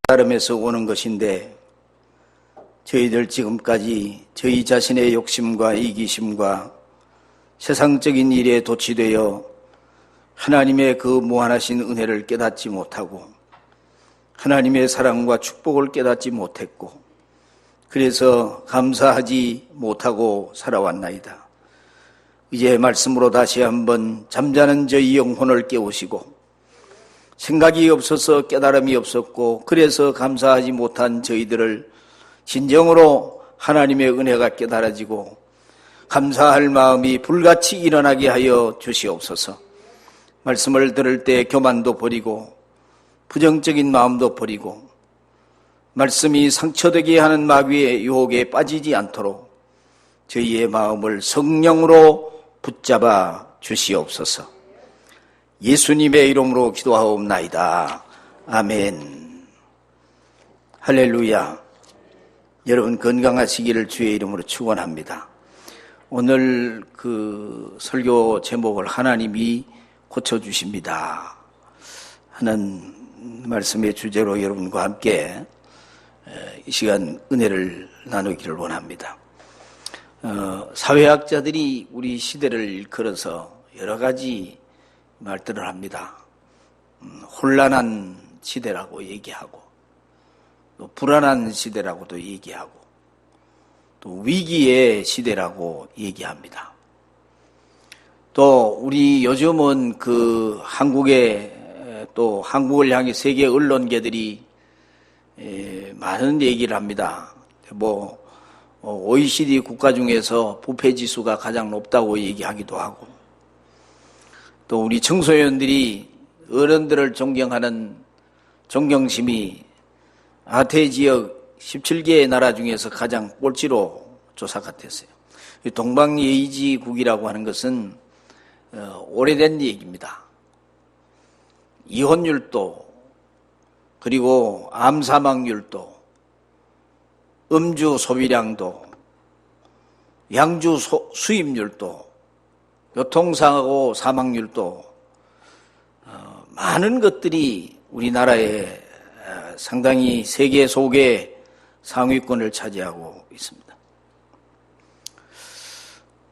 깨달음에서 오는 것인데 저희들 지금까지 저희 자신의 욕심과 이기심과 세상적인 일에 도취되어 하나님의 그 무한하신 은혜를 깨닫지 못하고 하나님의 사랑과 축복을 깨닫지 못했고 그래서 감사하지 못하고 살아왔나이다. 이제 말씀으로 다시 한번 잠자는 저희 영혼을 깨우시고 생각이 없어서 깨달음이 없었고 그래서 감사하지 못한 저희들을 진정으로 하나님의 은혜가 깨달아지고 감사할 마음이 불같이 일어나게 하여 주시옵소서. 말씀을 들을 때 교만도 버리고 부정적인 마음도 버리고 말씀이 상처되게 하는 마귀의 유혹에 빠지지 않도록 저희의 마음을 성령으로 붙잡아 주시옵소서. 예수님의 이름으로 기도하옵나이다. 아멘. 할렐루야. 여러분 건강하시기를 주의 이름으로 축원합니다. 오늘 그 설교 제목을 하나님이 고쳐주십니다 하는 말씀의 주제로 여러분과 함께 이 시간 은혜를 나누기를 원합니다. 사회학자들이 우리 시대를 일컬어서 여러 가지 말들을 합니다. 혼란한 시대라고 얘기하고 또 불안한 시대라고도 얘기하고 또 위기의 시대라고 얘기합니다. 또 우리 요즘은 그 한국의 또 한국을 향해 세계 언론계들이 많은 얘기를 합니다. OECD 국가 중에서 부패 지수가 가장 높다고 얘기하기도 하고 또 우리 청소년들이 어른들을 존경하는 존경심이 아태 지역 17개의 나라 중에서 가장 꼴찌로 조사가 됐어요. 동방예의지국이라고 하는 것은 오래된 얘기입니다. 이혼율도 그리고 암사망률도 음주 소비량도 양주 수입률도 교통사고 사망률도 많은 것들이 우리나라에 상당히 세계 속에 상위권을 차지하고 있습니다.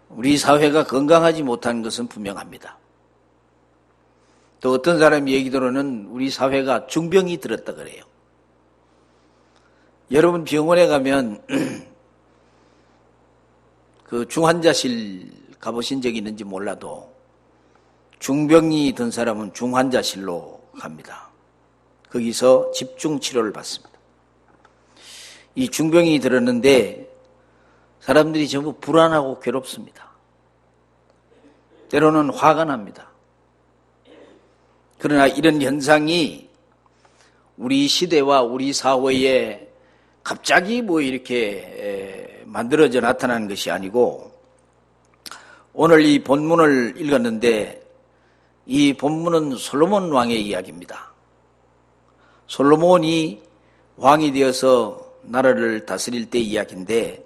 우리 사회가 건강하지 못한 것은 분명합니다. 또 어떤 사람 얘기대로는 우리 사회가 중병이 들었다 그래요. 여러분 병원에 가면 그 중환자실 가보신 적이 있는지 몰라도 중병이 든 사람은 중환자실로 갑니다. 거기서 집중 치료를 받습니다. 이 중병이 들었는데 사람들이 전부 불안하고 괴롭습니다. 때로는 화가 납니다. 그러나 이런 현상이 우리 시대와 우리 사회에 갑자기 이렇게 만들어져 나타나는 것이 아니고 오늘 이 본문을 읽었는데 이 본문은 솔로몬 왕의 이야기입니다. 솔로몬이 왕이 되어서 나라를 다스릴 때 이야기인데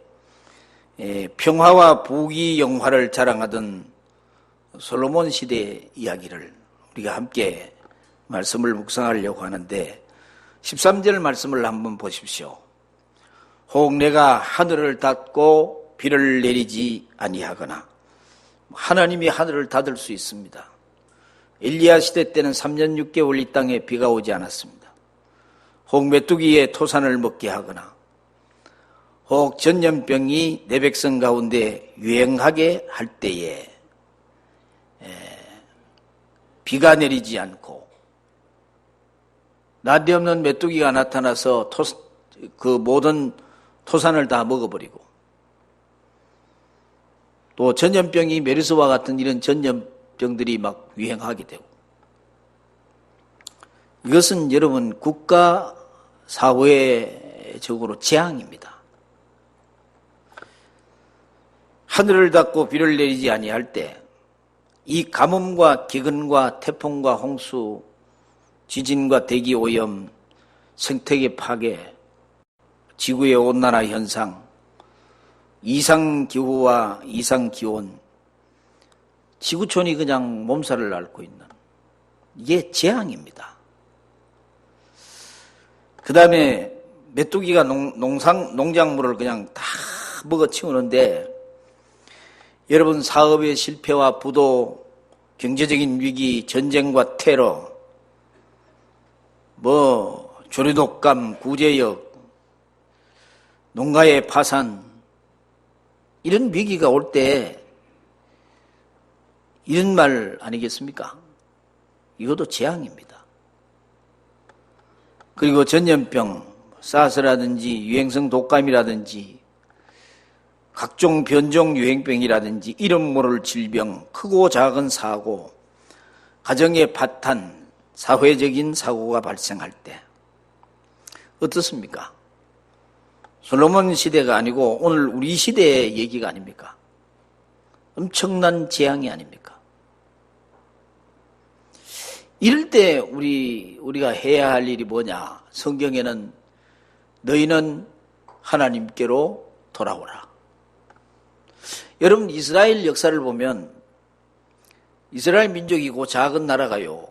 평화와 부귀영화를 자랑하던 솔로몬 시대의 이야기를 우리가 함께 말씀을 묵상하려고 하는데 13절 말씀을 한번 보십시오. 혹 내가 하늘을 닫고 비를 내리지 아니하거나 하나님이 하늘을 닫을 수 있습니다. 엘리야 시대 때는 3년 6개월 이 땅에 비가 오지 않았습니다. 혹 메뚜기의 토산을 먹게 하거나 혹 전염병이 내 백성 가운데 유행하게 할 때에 비가 내리지 않고 난데없는 메뚜기가 나타나서 그 모든 토산을 다 먹어버리고 또 전염병이 메르스와 같은 이런 전염병들이 막 유행하게 되고 이것은 여러분 국가 사회적으로 재앙입니다. 하늘을 닫고 비를 내리지 아니할 때 이 가뭄과 기근과 태풍과 홍수, 지진과 대기 오염, 생태계 파괴, 지구의 온난화 현상, 이상기후와 이상기온, 지구촌이 그냥 몸살을 앓고 있는 이게 재앙입니다. 그 다음에 메뚜기가 농작물을 그냥 다 먹어치우는데, 여러분 사업의 실패와 부도, 경제적인 위기, 전쟁과 테러, 조류독감, 구제역, 농가의 파산, 이런 위기가 올 때 이런 말 아니겠습니까? 이것도 재앙입니다. 그리고 전염병, 사스라든지 유행성 독감이라든지 각종 변종 유행병이라든지 이름 모를 질병, 크고 작은 사고, 가정의 파탄, 사회적인 사고가 발생할 때 어떻습니까? 솔로몬 시대가 아니고 오늘 우리 시대의 얘기가 아닙니까? 엄청난 재앙이 아닙니까? 이럴 때 우리가 해야 할 일이 뭐냐? 성경에는 너희는 하나님께로 돌아오라. 여러분 이스라엘 역사를 보면 이스라엘 민족이고 작은 나라가요,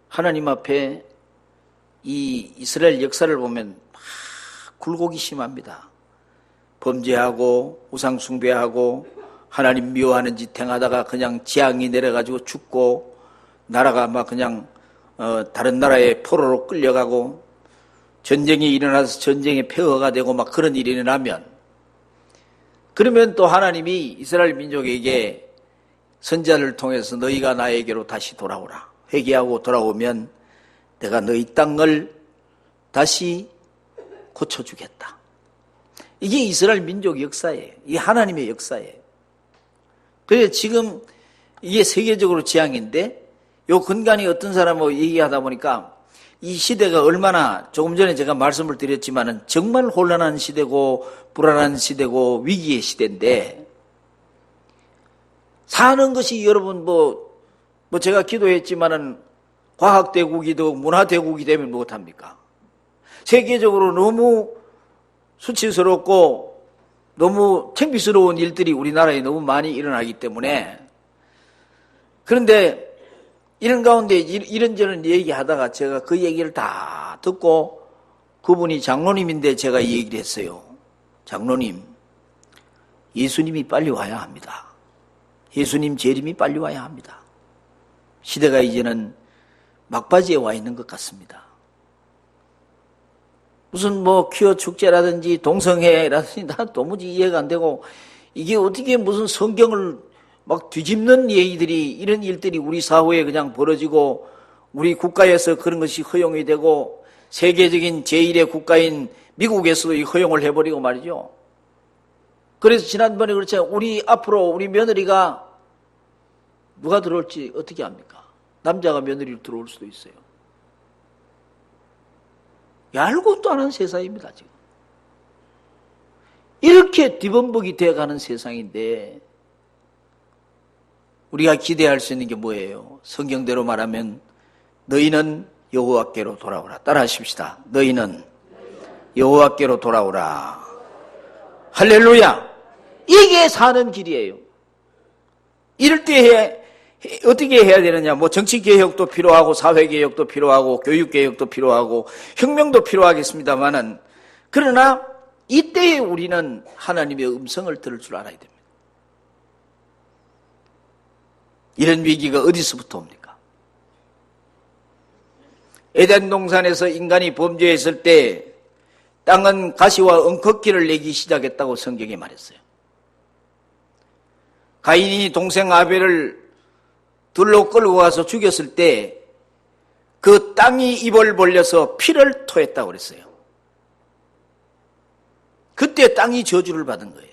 하나님 앞에 이 이스라엘 역사를 보면 막 굴곡이 심합니다. 범죄하고 우상 숭배하고 하나님 미워하는 짓 행하다가 그냥 재앙이 내려가지고 죽고, 나라가 막 그냥 다른 나라의 포로로 끌려가고, 전쟁이 일어나서 전쟁의 폐허가 되고 막 그런 일이 일어나면, 그러면 또 하나님이 이스라엘 민족에게 선지자를 통해서 너희가 나에게로 다시 돌아오라. 회개하고 돌아오면 내가 너희 땅을 다시 고쳐주겠다. 이게 이스라엘 민족 역사예요. 이게 하나님의 역사예요. 그래서 지금 이게 세계적으로 재앙인데, 요 근간이 어떤 사람하고 얘기하다 보니까 이 시대가 얼마나, 조금 전에 제가 말씀을 드렸지만은 정말 혼란한 시대고 불안한 시대고 위기의 시대인데, 사는 것이 여러분 제가 기도했지만은 과학대국이도 문화대국이 되면 못합니까? 세계적으로 너무 수치스럽고 너무 창피스러운 일들이 우리나라에 너무 많이 일어나기 때문에, 그런데 이런 가운데 이런저런 얘기하다가 제가 그 얘기를 다 듣고, 그분이 장로님인데 제가 이 얘기를 했어요. 장로님, 예수님이 빨리 와야 합니다. 예수님 재림이 빨리 와야 합니다. 시대가 이제는 막바지에 와 있는 것 같습니다. 무슨 퀴어 축제라든지 동성애라든지 나 도무지 이해가 안 되고, 이게 어떻게 무슨 성경을 막 뒤집는 얘기들이, 이런 일들이 우리 사회에 그냥 벌어지고, 우리 국가에서 그런 것이 허용이 되고, 세계적인 제1의 국가인 미국에서도 이 허용을 해버리고 말이죠. 그래서 지난번에 그렇죠. 우리 앞으로 우리 며느리가 누가 들어올지 어떻게 합니까? 남자가 며느리로 들어올 수도 있어요. 알고도 안 하는 세상입니다, 지금. 이렇게 뒤범벅이 되어가는 세상인데, 우리가 기대할 수 있는 게 뭐예요? 성경대로 말하면 너희는 여호와께로 돌아오라. 따라 하십시다. 너희는 여호와께로 돌아오라. 할렐루야. 이게 사는 길이에요. 이럴 때 어떻게 해야 되느냐? 정치개혁도 필요하고 사회개혁도 필요하고 교육개혁도 필요하고 혁명도 필요하겠습니다만은, 그러나 이때에 우리는 하나님의 음성을 들을 줄 알아야 됩니다. 이런 위기가 어디서부터 옵니까? 에덴 동산에서 인간이 범죄했을 때 땅은 가시와 엉겅퀴를 내기 시작했다고 성경에 말했어요. 가인이 동생 아벨을 들로 끌고 가서 죽였을 때 그 땅이 입을 벌려서 피를 토했다고 그랬어요. 그때 땅이 저주를 받은 거예요.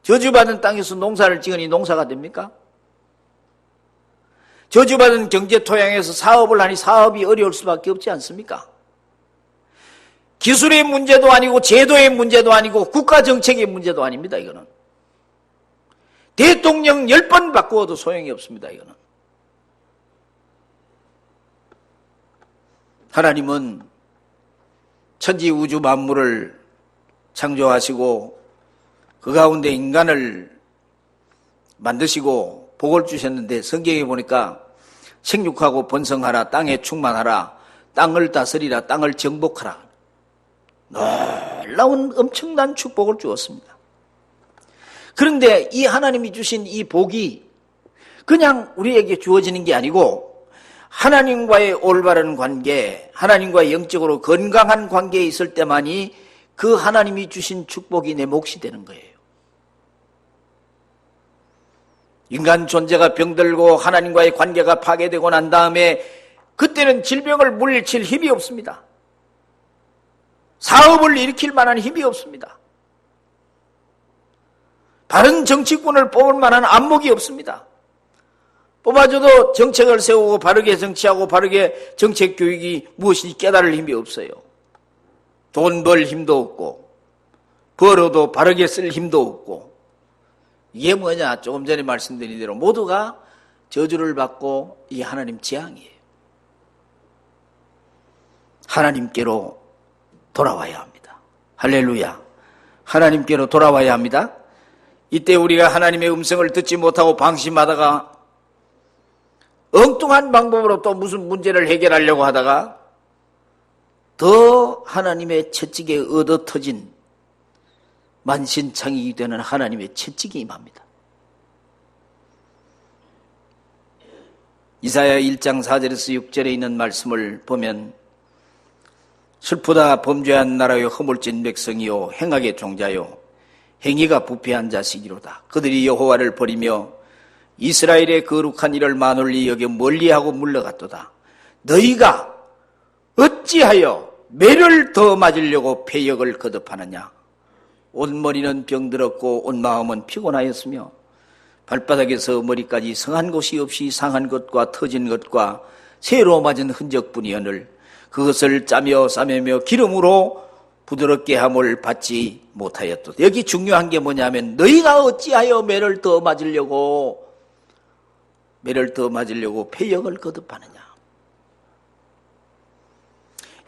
저주받은 땅에서 농사를 지으니 농사가 됩니까? 저주받은 경제 토양에서 사업을 하니 사업이 어려울 수밖에 없지 않습니까? 기술의 문제도 아니고 제도의 문제도 아니고 국가정책의 문제도 아닙니다. 이거는 대통령 10번 바꾸어도 소용이 없습니다. 이거는 하나님은 천지 우주 만물을 창조하시고 그 가운데 인간을 만드시고 복을 주셨는데, 성경에 보니까 생육하고 번성하라, 땅에 충만하라, 땅을 다스리라, 땅을 정복하라. 놀라운 엄청난 축복을 주었습니다. 그런데 이 하나님이 주신 이 복이 그냥 우리에게 주어지는 게 아니고 하나님과의 올바른 관계, 하나님과 영적으로 건강한 관계에 있을 때만이 그 하나님이 주신 축복이 내 몫이 되는 거예요. 인간 존재가 병들고 하나님과의 관계가 파괴되고 난 다음에 그때는 질병을 물리칠 힘이 없습니다. 사업을 일으킬 만한 힘이 없습니다. 바른 정치꾼을 뽑을 만한 안목이 없습니다. 뽑아줘도 정책을 세우고 바르게 정치하고 바르게 정책 교육이 무엇인지 깨달을 힘이 없어요. 돈 벌 힘도 없고 벌어도 바르게 쓸 힘도 없고 이게 뭐냐? 조금 전에 말씀드린 대로 모두가 저주를 받고 이 하나님 재앙이에요. 하나님께로 돌아와야 합니다. 할렐루야. 하나님께로 돌아와야 합니다. 이때 우리가 하나님의 음성을 듣지 못하고 방심하다가 엉뚱한 방법으로 또 무슨 문제를 해결하려고 하다가 더 하나님의 채찍에 얻어터진 만신창이 되는 하나님의 채찍이 임합니다. 이사야 1장 4절에서 6절에 있는 말씀을 보면 슬프다 범죄한 나라요 허물진 백성이요 행악의 종자요 행위가 부패한 자식이로다. 그들이 여호와를 버리며 이스라엘의 거룩한 일을 만홀히 여겨 멀리하고 물러갔도다. 너희가 어찌하여 매를 더 맞으려고 패역을 거듭하느냐. 온 머리는 병들었고 온 마음은 피곤하였으며 발바닥에서 머리까지 성한 곳이 없이 상한 것과 터진 것과 새로 맞은 흔적뿐이오늘 그것을 짜며 싸매며 기름으로 부드럽게 함을 받지 못하였다. 여기 중요한 게 뭐냐면 너희가 어찌하여 매를 더 맞으려고 패역을 거듭하느냐.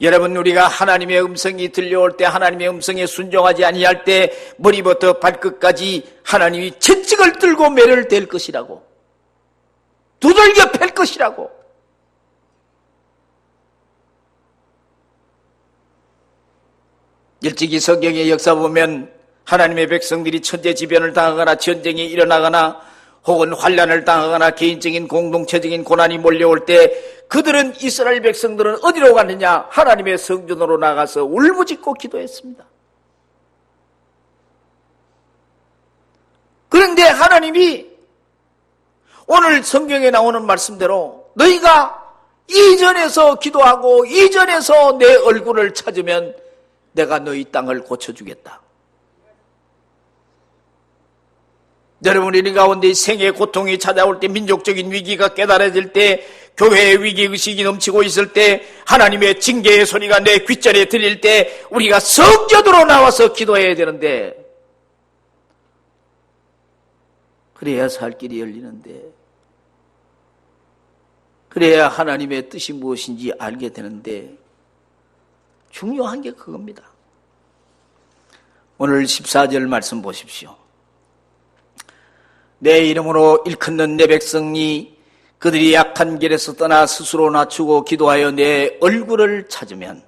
여러분, 우리가 하나님의 음성이 들려올 때, 하나님의 음성에 순종하지 아니할 때 머리부터 발끝까지 하나님이 채찍을 들고 매를 댈 것이라고, 두들겨 팰 것이라고. 일찍이 성경의 역사 보면 하나님의 백성들이 천재지변을 당하거나 전쟁이 일어나거나 혹은 환난을 당하거나 개인적인 공동체적인 고난이 몰려올 때 그들은 이스라엘 백성들은 어디로 갔느냐? 하나님의 성전으로 나가서 울부짖고 기도했습니다. 그런데 하나님이 오늘 성경에 나오는 말씀대로 너희가 이전에서 기도하고 이전에서 내 얼굴을 찾으면 내가 너희 땅을 고쳐주겠다. 여러분, 우리 가운데 생의 고통이 찾아올 때, 민족적인 위기가 깨달아질 때, 교회의 위기의식이 넘치고 있을 때, 하나님의 징계의 소리가 내 귓전에 들릴 때 우리가 성전으로 나와서 기도해야 되는데, 그래야 살 길이 열리는데, 그래야 하나님의 뜻이 무엇인지 알게 되는데, 중요한 게 그겁니다. 오늘 14절 말씀 보십시오. 내 이름으로 일컫는 내 백성이 그들이 약한 길에서 떠나 스스로 낮추고 기도하여 내 얼굴을 찾으면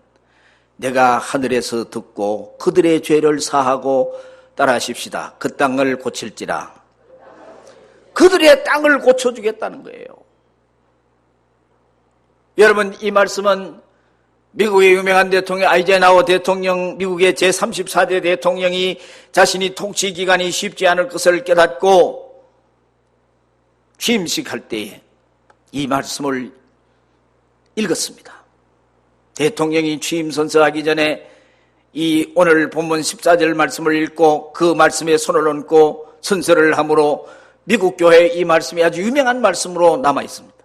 내가 하늘에서 듣고 그들의 죄를 사하고 따라하십시다. 그 땅을 고칠지라. 그들의 땅을 고쳐주겠다는 거예요. 여러분, 이 말씀은 미국의 유명한 대통령 아이젠하워 대통령, 미국의 제34대 대통령이 자신이 통치 기간이 쉽지 않을 것을 깨닫고 취임식할 때에 이 말씀을 읽었습니다. 대통령이 취임 선서하기 전에 이 오늘 본문 14절 말씀을 읽고 그 말씀에 손을 얹고 선서를 함으로 미국 교회에 이 말씀이 아주 유명한 말씀으로 남아 있습니다.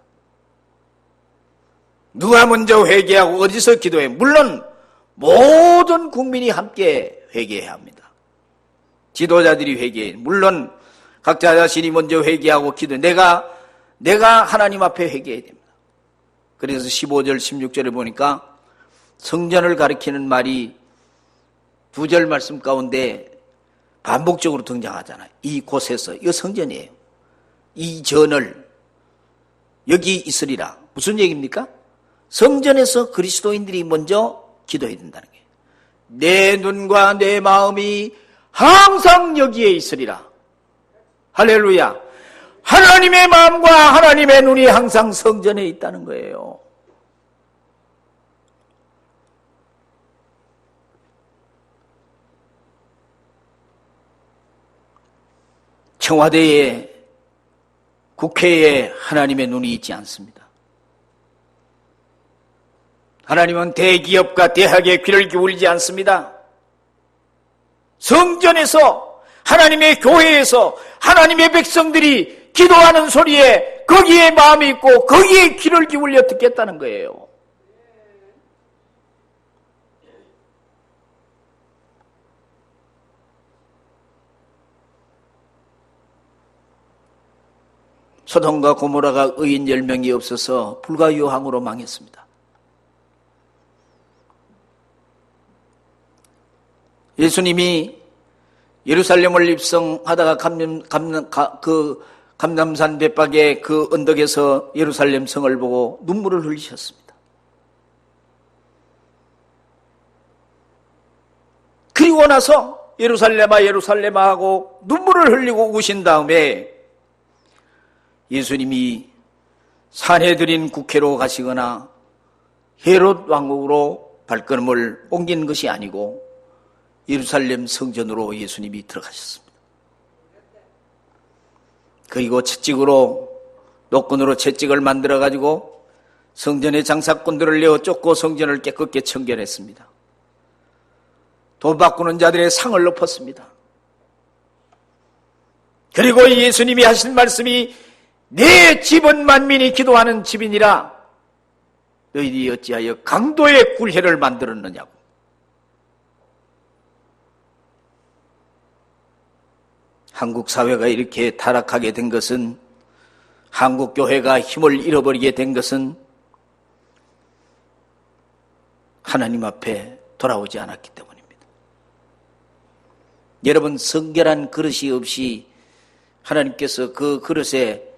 누가 먼저 회개하고 어디서 기도해? 물론 모든 국민이 함께 회개해야 합니다. 지도자들이 회개해. 물론 각자 자신이 먼저 회개하고 기도해. 내가 하나님 앞에 회개해야 됩니다. 그래서 15절 16절에 보니까 성전을 가리키는 말이 두 절 말씀 가운데 반복적으로 등장하잖아요. 이곳에서, 이거 성전이에요. 이 전을 여기 있으리라. 무슨 얘기입니까? 성전에서 그리스도인들이 먼저 기도해야 된다는 거예요. 내 눈과 내 마음이 항상 여기에 있으리라. 할렐루야. 하나님의 마음과 하나님의 눈이 항상 성전에 있다는 거예요. 청와대에, 국회에 하나님의 눈이 있지 않습니다. 하나님은 대기업과 대학에 귀를 기울이지 않습니다. 성전에서, 하나님의 교회에서 하나님의 백성들이 기도하는 소리에 거기에 마음이 있고 거기에 귀를 기울여 듣겠다는 거예요. 소돔과 고모라가 의인 10명이 없어서 불가유황으로 망했습니다. 예수님이 예루살렘을 입성하다가 감람산 벳박의 그 언덕에서 예루살렘 성을 보고 눈물을 흘리셨습니다. 그리고 나서 예루살렘아 예루살렘아 하고 눈물을 흘리고 우신 다음에 예수님이 산헤드린 국회로 가시거나 헤롯 왕국으로 발걸음을 옮긴 것이 아니고 예루살렘 성전으로 예수님이 들어가셨습니다. 그리고 채찍으로, 노끈으로 채찍을 만들어가지고 성전의 장사꾼들을 내어 쫓고 성전을 깨끗게 청결했습니다. 돈 바꾸는 자들의 상을 높였습니다. 그리고 예수님이 하신 말씀이 내 집은 만민이 기도하는 집이니라. 너희들이 어찌하여 강도의 굴회를 만들었느냐고. 한국 사회가 이렇게 타락하게 된 것은, 한국 교회가 힘을 잃어버리게 된 것은 하나님 앞에 돌아오지 않았기 때문입니다. 여러분, 성결한 그릇이 없이 하나님께서 그 그릇에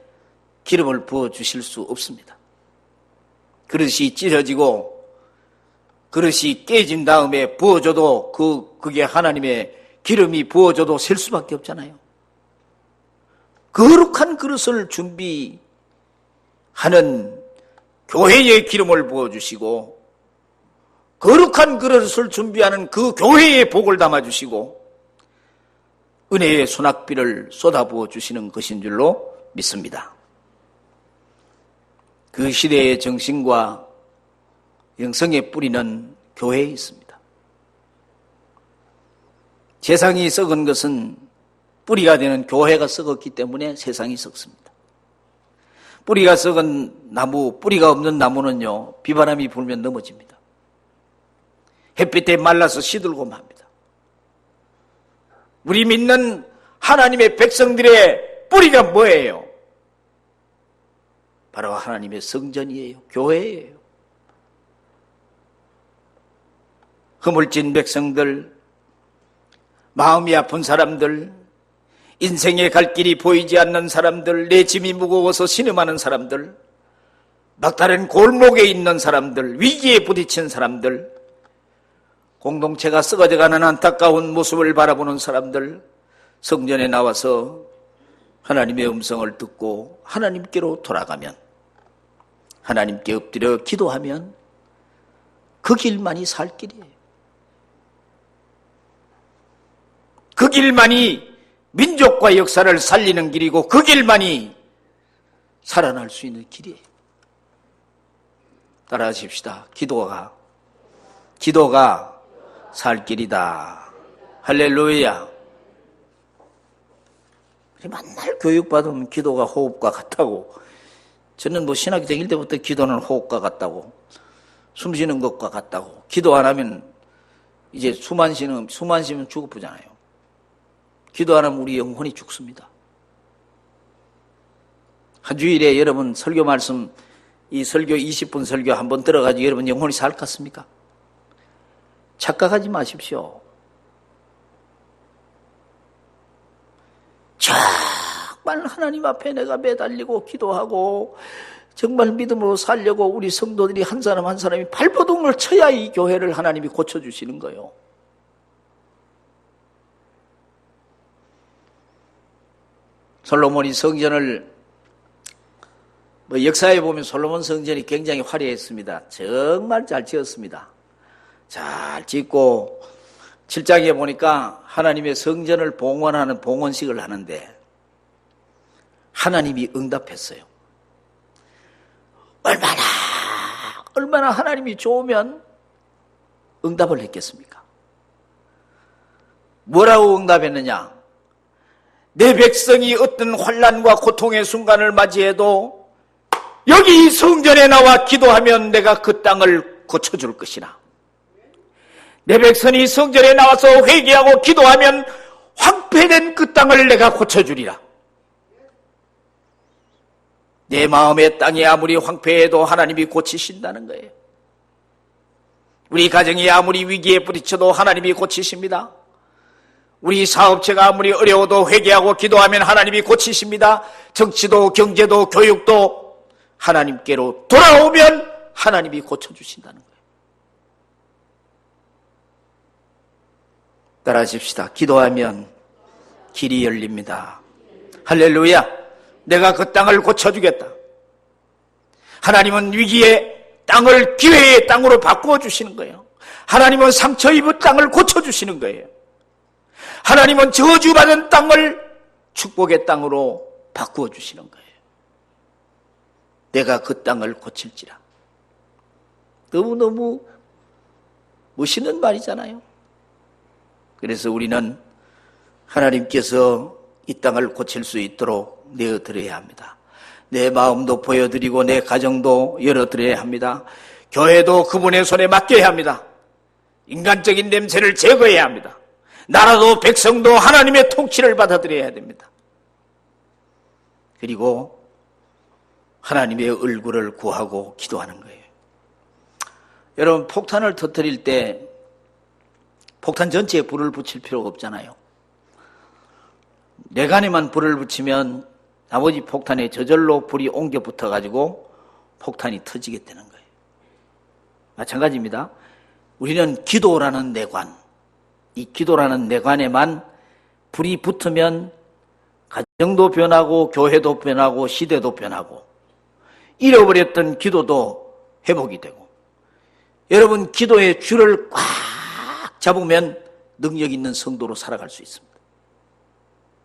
기름을 부어 주실 수 없습니다. 그릇이 찢어지고 그릇이 깨진 다음에 부어줘도 그게 하나님의 기름이 부어줘도 셀 수밖에 없잖아요. 거룩한 그릇을 준비하는 교회의 기름을 부어주시고, 거룩한 그릇을 준비하는 그 교회의 복을 담아주시고, 은혜의 소낙비를 쏟아부어 주시는 것인 줄로 믿습니다. 그 시대의 정신과 영성의 뿌리는 교회에 있습니다. 세상이 썩은 것은 뿌리가 되는 교회가 썩었기 때문에 세상이 썩습니다. 뿌리가 썩은 나무, 뿌리가 없는 나무는요, 비바람이 불면 넘어집니다. 햇빛에 말라서 시들고 맙니다. 우리 믿는 하나님의 백성들의 뿌리가 뭐예요? 바로 하나님의 성전이에요. 교회예요. 허물진 백성들, 마음이 아픈 사람들, 인생의 갈 길이 보이지 않는 사람들, 내 짐이 무거워서 신음하는 사람들, 막다른 골목에 있는 사람들, 위기에 부딪힌 사람들, 공동체가 썩어져가는 안타까운 모습을 바라보는 사람들, 성전에 나와서 하나님의 음성을 듣고 하나님께로 돌아가면, 하나님께 엎드려 기도하면 그 길만이 살 길이에요. 그 길만이 민족과 역사를 살리는 길이고, 그 길만이 살아날 수 있는 길이에요. 따라하십시다. 기도가 살 길이다. 할렐루야. 맨날 교육받으면 기도가 호흡과 같다고. 저는 신학이 다닐 때부터 기도는 호흡과 같다고, 숨 쉬는 것과 같다고. 기도 안 하면 이제 숨 안 쉬면 죽어보잖아요. 기도 안 하면 우리 영혼이 죽습니다. 한 주일에 여러분 설교 말씀, 이 설교 20분 설교 한번 들어가지고 여러분 영혼이 살 것 같습니까? 착각하지 마십시오. 정말 하나님 앞에 내가 매달리고 기도하고 정말 믿음으로 살려고 우리 성도들이 한 사람 한 사람이 발버둥을 쳐야 이 교회를 하나님이 고쳐주시는 거예요. 솔로몬이 성전을 역사에 보면 솔로몬 성전이 굉장히 화려했습니다. 정말 잘 지었습니다. 잘 짓고 7장에 보니까 하나님의 성전을 봉헌하는 봉헌식을 하는데 하나님이 응답했어요. 얼마나 하나님이 좋으면 응답을 했겠습니까? 뭐라고 응답했느냐? 내 백성이 어떤 환난과 고통의 순간을 맞이해도 여기 성전에 나와 기도하면 내가 그 땅을 고쳐줄 것이나 내 백성이 성전에 나와서 회개하고 기도하면 황폐된 그 땅을 내가 고쳐주리라. 내 마음의 땅이 아무리 황폐해도 하나님이 고치신다는 거예요. 우리 가정이 아무리 위기에 부딪혀도 하나님이 고치십니다. 우리 사업체가 아무리 어려워도 회개하고 기도하면 하나님이 고치십니다. 정치도 경제도 교육도 하나님께로 돌아오면 하나님이 고쳐주신다는 거예요. 따라하십시다. 기도하면 길이 열립니다. 할렐루야. 내가 그 땅을 고쳐주겠다. 하나님은 위기의 땅을 기회의 땅으로 바꾸어 주시는 거예요. 하나님은 상처 입은 땅을 고쳐주시는 거예요. 하나님은 저주받은 땅을 축복의 땅으로 바꾸어 주시는 거예요. 내가 그 땅을 고칠지라. 너무너무 멋있는 말이잖아요. 그래서 우리는 하나님께서 이 땅을 고칠 수 있도록 내어드려야 합니다. 내 마음도 보여드리고 내 가정도 열어드려야 합니다. 교회도 그분의 손에 맡겨야 합니다. 인간적인 냄새를 제거해야 합니다. 나라도 백성도 하나님의 통치를 받아들여야 됩니다. 그리고 하나님의 얼굴을 구하고 기도하는 거예요. 여러분, 폭탄을 터뜨릴 때 폭탄 전체에 불을 붙일 필요가 없잖아요. 내간에만 불을 붙이면 나머지 폭탄에 저절로 불이 옮겨 붙어가지고 폭탄이 터지게 되는 거예요. 마찬가지입니다. 우리는 기도라는 내관, 이 기도라는 내관에만 불이 붙으면 가정도 변하고 교회도 변하고 시대도 변하고 잃어버렸던 기도도 회복이 되고 여러분 기도의 줄을 꽉 잡으면 능력 있는 성도로 살아갈 수 있습니다.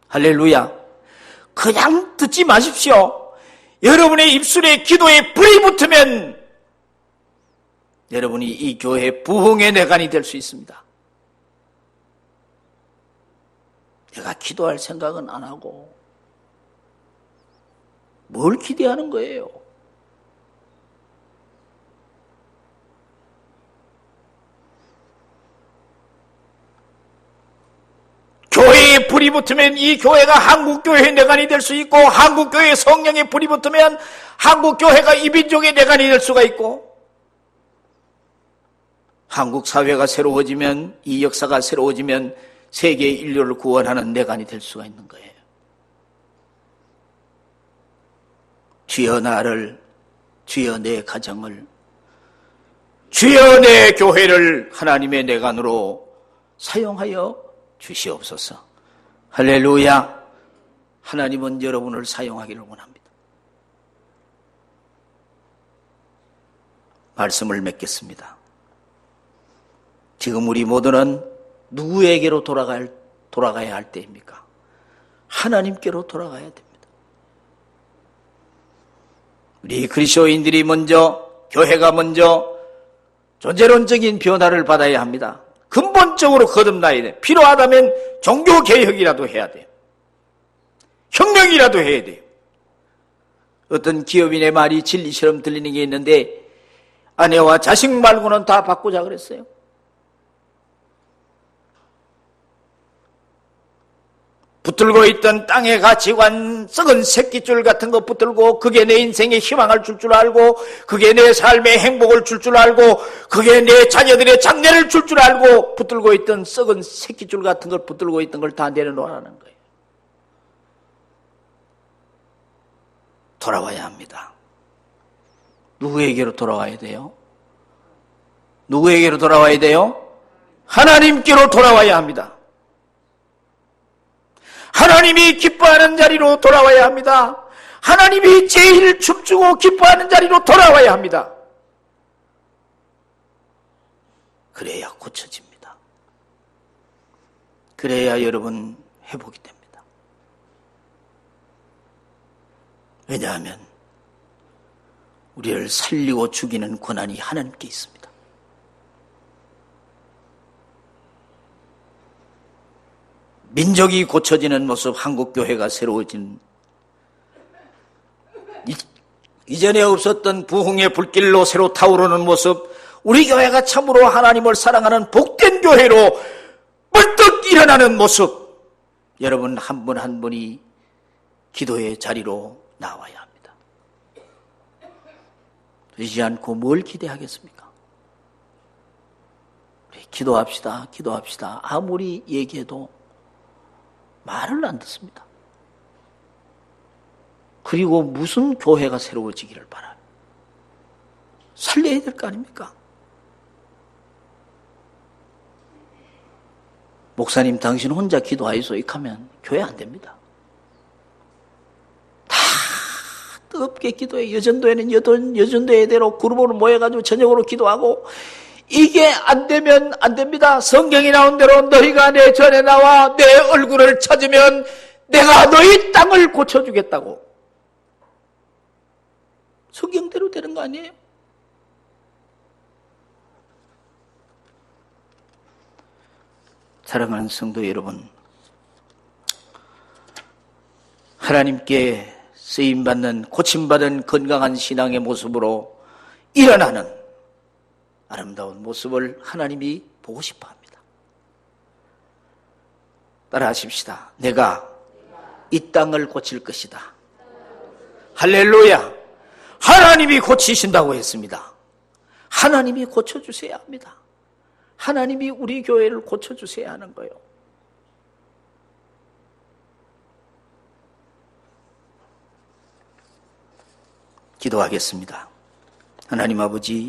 할렐루야. 그냥 듣지 마십시오. 여러분의 입술에 기도에 불이 붙으면 여러분이 이 교회의 부흥의 내관이 될 수 있습니다. 내가 기도할 생각은 안 하고 뭘 기대하는 거예요? 교회에 불이 붙으면 이 교회가 한국교회의 내관이 될 수 있고 한국교회의 성령에 불이 붙으면 한국교회가 이민족의 내관이 될 수가 있고 한국 사회가 새로워지면 이 역사가 새로워지면 세계의 인류를 구원하는 내관이 될 수가 있는 거예요. 주여 나를, 주여 내 가정을, 주여 내 교회를 하나님의 내관으로 사용하여 주시옵소서. 할렐루야. 하나님은 여러분을 사용하기를 원합니다. 말씀을 맺겠습니다. 지금 우리 모두는 누구에게로 돌아가야 할 때입니까? 하나님께로 돌아가야 됩니다. 우리 그리스도인들이 먼저, 교회가 먼저 존재론적인 변화를 받아야 합니다. 근본적으로 거듭나야 돼. 필요하다면 종교개혁이라도 해야 돼요. 혁명이라도 해야 돼요. 어떤 기업인의 말이 진리처럼 들리는 게 있는데 아내와 자식 말고는 다 바꾸자 그랬어요. 붙들고 있던 땅의 가치관, 썩은 새끼줄 같은 거 붙들고 그게 내 인생의 희망을 줄 줄 알고 그게 내 삶의 행복을 줄 줄 알고 그게 내 자녀들의 장래를 줄 줄 알고 붙들고 있던 썩은 새끼줄 같은 걸 붙들고 있던 걸 다 내려놓으라는 거예요. 돌아와야 합니다. 누구에게로 돌아와야 돼요? 누구에게로 돌아와야 돼요? 하나님께로 돌아와야 합니다. 하나님이 기뻐하는 자리로 돌아와야 합니다. 하나님이 제일 춤추고 기뻐하는 자리로 돌아와야 합니다. 그래야 고쳐집니다. 그래야 여러분 회복이 됩니다. 왜냐하면 우리를 살리고 죽이는 권한이 하나님께 있습니다. 민족이 고쳐지는 모습, 한국교회가 새로워진 이전에 없었던 부흥의 불길로 새로 타오르는 모습, 우리 교회가 참으로 하나님을 사랑하는 복된 교회로 벌떡 일어나는 모습, 여러분 한 분 한 분이 기도의 자리로 나와야 합니다. 그러지 않고 뭘 기대하겠습니까? 우리 기도합시다, 기도합시다. 아무리 얘기해도 말을 안 듣습니다. 그리고 무슨 교회가 새로워지기를 바라요? 살려야 될 거 아닙니까? 목사님 당신 혼자 기도하이소 이하면 교회 안 됩니다. 다 뜨겁게 기도해. 여전도에는 여전도회대로 그룹으로 모여가지고 저녁으로 기도하고, 이게 안 되면 안 됩니다. 성경이 나온 대로 너희가 내 전에 나와 내 얼굴을 찾으면 내가 너희 땅을 고쳐주겠다고. 성경대로 되는 거 아니에요? 사랑하는 성도 여러분, 하나님께 쓰임받는 고침받은 건강한 신앙의 모습으로 일어나는 아름다운 모습을 하나님이 보고 싶어 합니다. 따라하십시다. 내가 이 땅을 고칠 것이다. 할렐루야. 하나님이 고치신다고 했습니다. 하나님이 고쳐주셔야 합니다. 하나님이 우리 교회를 고쳐주셔야 하는 거예요. 기도하겠습니다. 하나님 아버지,